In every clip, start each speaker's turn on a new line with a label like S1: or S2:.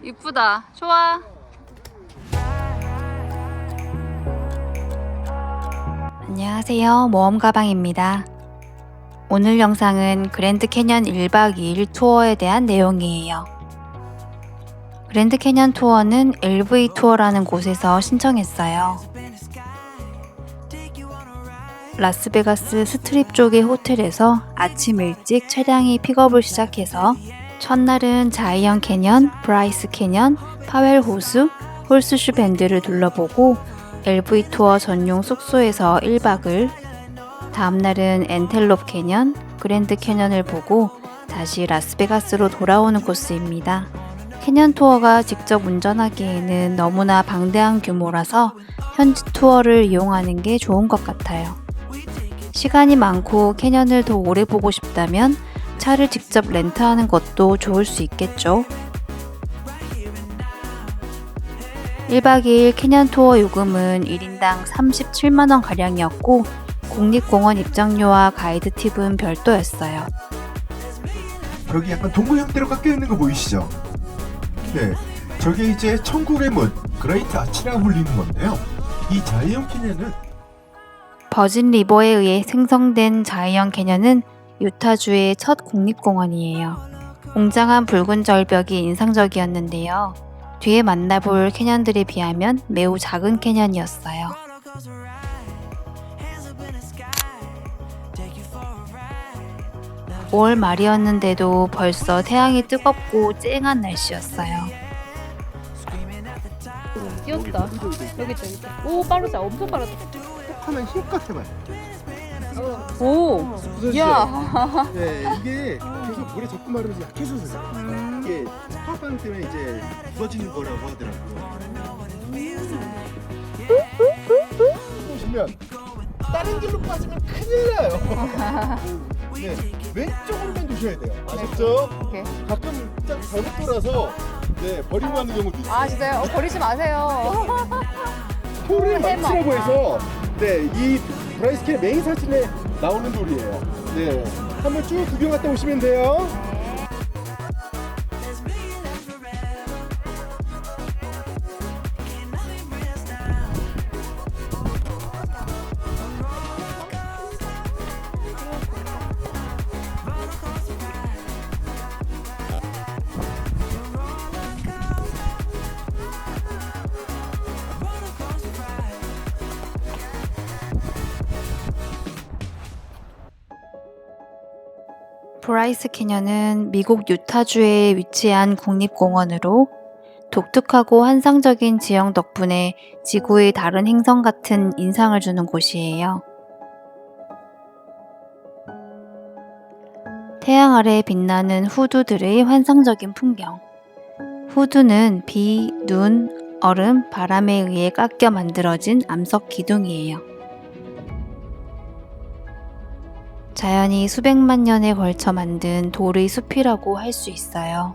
S1: 이쁘다. 좋아. 안녕하세요. 모험가방입니다. 오늘 영상은 그랜드 캐년 1박 2일 투어에 대한 내용이에요. 그랜드 캐년 투어는 LV 투어라는 곳에서 신청했어요. 라스베가스 스트립 쪽의 호텔에서 아침 일찍 차량이 픽업을 시작해서 첫날은 자이언 캐년, 브라이스 캐년, 파웰 호수, 홀스슈 밴드를 둘러보고 LV 투어 전용 숙소에서 1박을, 다음날은 엔텔롭 캐년, 그랜드 캐년을 보고 다시 라스베가스로 돌아오는 코스입니다. 캐년 투어가 직접 운전하기에는 너무나 방대한 규모라서 현지 투어를 이용하는 게 좋은 것 같아요. 시간이 많고 캐년을 더 오래 보고 싶다면 차를 직접 렌트하는 것도 좋을 수 있겠죠. 1박 2일 캐년 투어 요금은 1인당 37만원 가량이었고 국립공원 입장료와 가이드 팁은 별도였어요.
S2: 여기 약간 동굴 형태로 깎여 있는 거 보이시죠? 네, 저게 이제 천국의 문, 그레이트 아치라고 불리는 건데요. 이 자이언 캐년은
S1: 버진 리버에 의해 생성된 자이언 캐년은 유타주의 첫 국립공원이에요. 웅장한 붉은 절벽이 인상적이었는데요. 뒤에 만나볼 캐년들에 비하면 매우 작은 캐년이었어요. 5월 말이었는데도 벌써 태양이 뜨겁고 쨍한 날씨였어요.
S3: 뛰었다. 여기 있다. 오, 빠르다. 엄청 빠르다.
S2: 하면 힘 같아봐요.
S3: 오, 야.
S2: 네, 이게 계속 물에 자꾸 마르면서 약해져서 그래요. 이게 화방 때문에 이제 부서지는 거라고 하더라고요. 보시면 다른 길로 빠지면 큰일 나요. 네, 왼쪽으로만 두셔야 돼요. 아셨죠?
S3: 오케이.
S2: 가끔 짝 잘못 돌아서 네, 버리고 가는 경우도 있어요.
S3: 아, 진짜요? 버리지 마세요.
S2: 돌을
S3: 해먹.
S2: 망치라고 해서 네, 이 브라이스케 메인 사진에 나오는 돌이에요. 네, 한번 쭉 구경 갔다 오시면 돼요.
S1: 브라이스 캐년은 미국 유타주에 위치한 국립공원으로 독특하고 환상적인 지형 덕분에 지구의 다른 행성 같은 인상을 주는 곳이에요. 태양 아래 빛나는 후두들의 환상적인 풍경. 후두는 비, 눈, 얼음, 바람에 의해 깎여 만들어진 암석 기둥이에요. 자연이 수백만 년에 걸쳐 만든 돌의 숲이라고 할 수 있어요.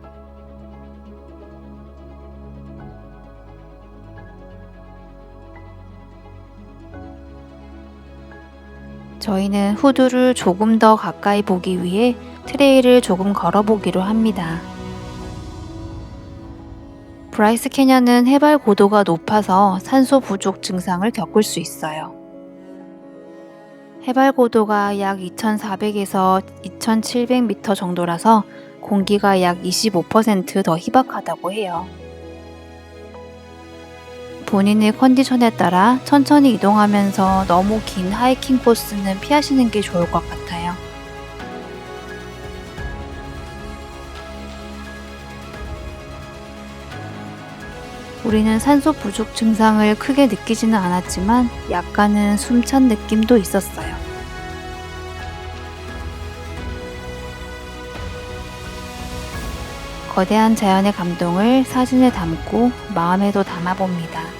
S1: 저희는 후두를 조금 더 가까이 보기 위해 트레일을 조금 걸어보기로 합니다. 브라이스 캐년은 해발 고도가 높아서 산소 부족 증상을 겪을 수 있어요. 해발 고도가 약 2,400에서 2,700m 정도라서 공기가 약 25% 더 희박하다고 해요. 본인의 컨디션에 따라 천천히 이동하면서 너무 긴 하이킹 코스는 피하시는 게 좋을 것 같아요. 우리는 산소 부족 증상을 크게 느끼지는 않았지만 약간은 숨찬 느낌도 있었어요. 거대한 자연의 감동을 사진에 담고 마음에도 담아봅니다.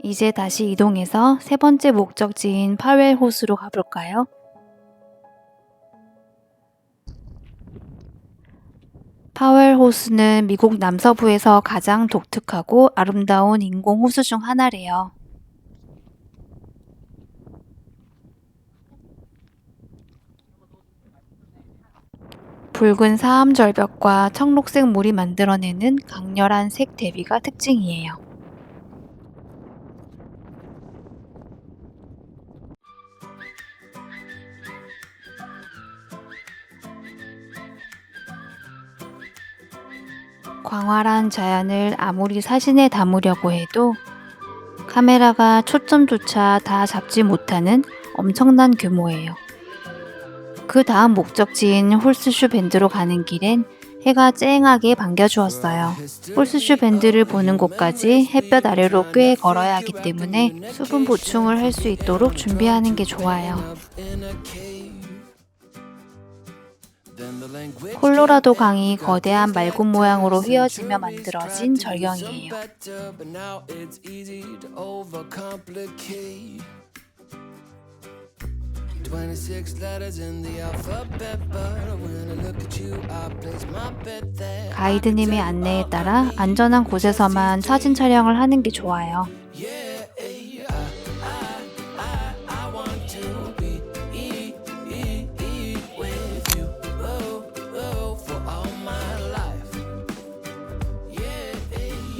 S1: 이제 다시 이동해서 세 번째 목적지인 파웰 호수로 가볼까요? 파웰 호수는 미국 남서부에서 가장 독특하고 아름다운 인공 호수 중 하나래요. 붉은 사암 절벽과 청록색 물이 만들어내는 강렬한 색 대비가 특징이에요. 광활한 자연을 아무리 사진에 담으려고 해도 카메라가 초점조차 다 잡지 못하는 엄청난 규모예요. 그 다음 목적지인 홀스슈 밴드로 가는 길엔 해가 쨍하게 반겨주었어요. 홀스슈 밴드를 보는 곳까지 햇볕 아래로 꽤 걸어야 하기 때문에 수분 보충을 할 수 있도록 준비하는 게 좋아요. 콜로라도 강이 거대한 말굽 모양으로 휘어지며 만들어진 절경이에요. 가이드님의 안내에 따라 안전한 곳에서만 사진 촬영을 하는 게 좋아요.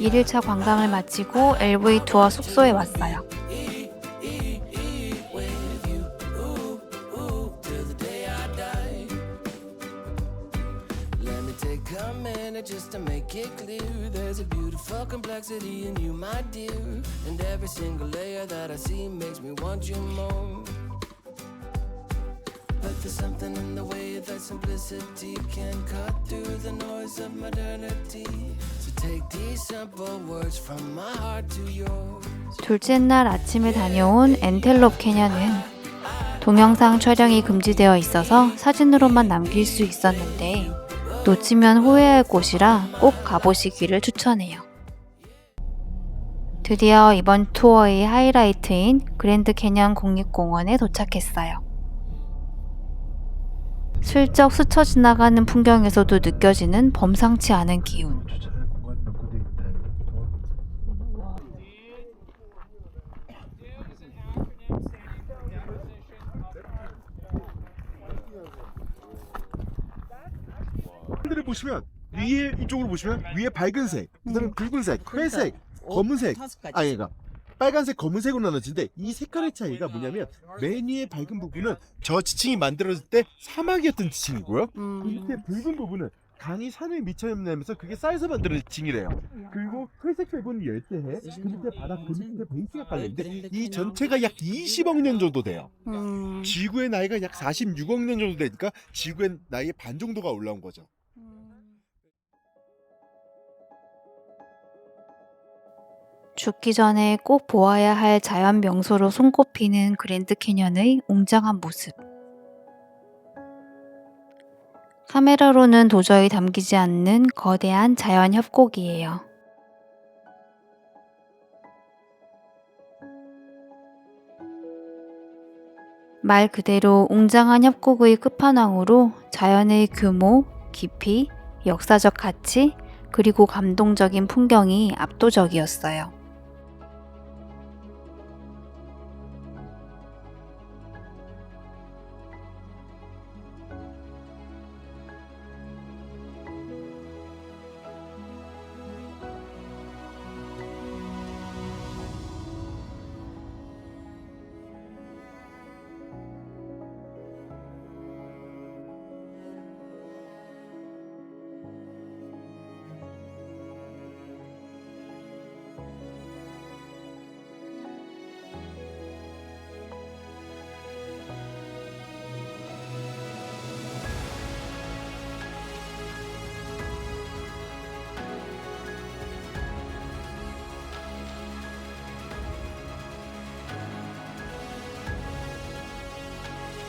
S1: (1일차) 관광을 마치고 LV 투어 숙소에 왔어요.
S4: Just to make it clear, there's a beautiful complexity in you, my dear. And every single layer that I see makes me want you more. But there's something in the way that simplicity can cut through the noise of modernity. So take these simple words from my heart to yours.
S1: 둘째 날 아침에 다녀온 엔텔롭 캐년은 동영상 촬영이 금지되어 있어서 사진으로만 남길 수 있었는데 놓치면 후회할 곳이라 꼭 가보시기를 추천해요. 드디어 이번 투어의 하이라이트인 그랜드 캐년 국립공원에 도착했어요. 슬쩍 스쳐 지나가는 풍경에서도 느껴지는 범상치 않은 기운.
S2: 를 보시면 위에 이쪽으로 보시면 위에 밝은색, 그다음에 붉은색, 회색, 검은색, 아니 그러니까 빨간색, 검은색으로 나눠지는데 이 색깔의 차이가 뭐냐면 맨 위에 밝은 부분은 저 지층이 만들어질 때 사막이었던 지층이고요. 밑에 붉은 부분은 강이 산을 미쳐내면서 그게 쌓여서 만들어진 지층이래요. 그리고 회색 부분은 열대해, 그 밑에 바닥, 그 밑에 베이스가 깔려있는데 이 전체가 약 20억 년 정도 돼요. 지구의 나이가 약 46억 년 정도 되니까 지구의 나이의 반 정도가 올라온 거죠.
S1: 죽기 전에 꼭 보아야 할 자연 명소로 손꼽히는 그랜드 캐년의 웅장한 모습. 카메라로는 도저히 담기지 않는 거대한 자연 협곡이에요. 말 그대로 웅장한 협곡의 끝판왕으로 자연의 규모, 깊이, 역사적 가치, 그리고 감동적인 풍경이 압도적이었어요.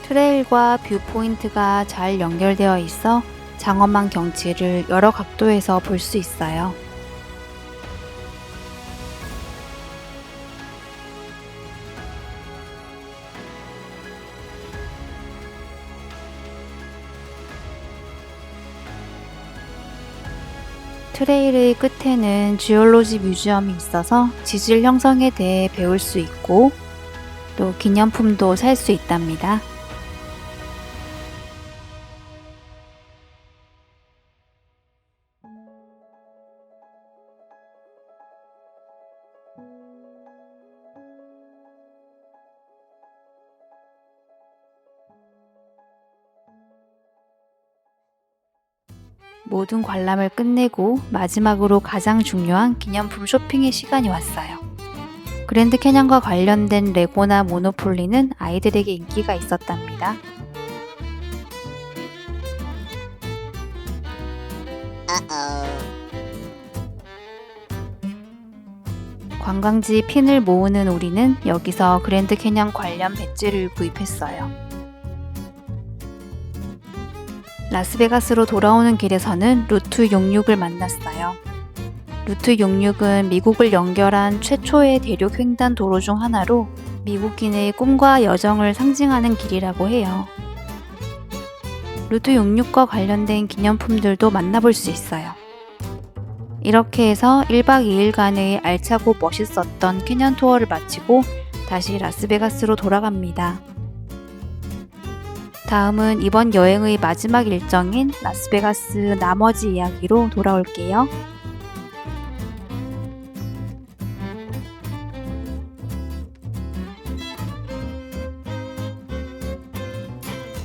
S1: 트레일과 뷰포인트가 잘 연결되어 있어 장엄한 경치를 여러 각도에서 볼 수 있어요. 트레일의 끝에는 지올로지 뮤지엄이 있어서 지질 형성에 대해 배울 수 있고 또 기념품도 살 수 있답니다. 모든 관람을 끝내고 마지막으로 가장 중요한 기념품 쇼핑의 시간이 왔어요. 그랜드 캐년과 관련된 레고나 모노폴리는 아이들에게 인기가 있었답니다. 관광지 핀을 모으는 우리는 여기서 그랜드 캐년 관련 배지를 구입했어요. 라스베가스로 돌아오는 길에서는 루트 66을 만났어요. 루트 66은 미국을 연결한 최초의 대륙 횡단 도로 중 하나로 미국인의 꿈과 여정을 상징하는 길이라고 해요. 루트 66과 관련된 기념품들도 만나볼 수 있어요. 이렇게 해서 1박 2일간의 알차고 멋있었던 캐년 투어를 마치고 다시 라스베가스로 돌아갑니다. 다음은 이번 여행의 마지막 일정인 라스베가스 나머지 이야기로 돌아올게요.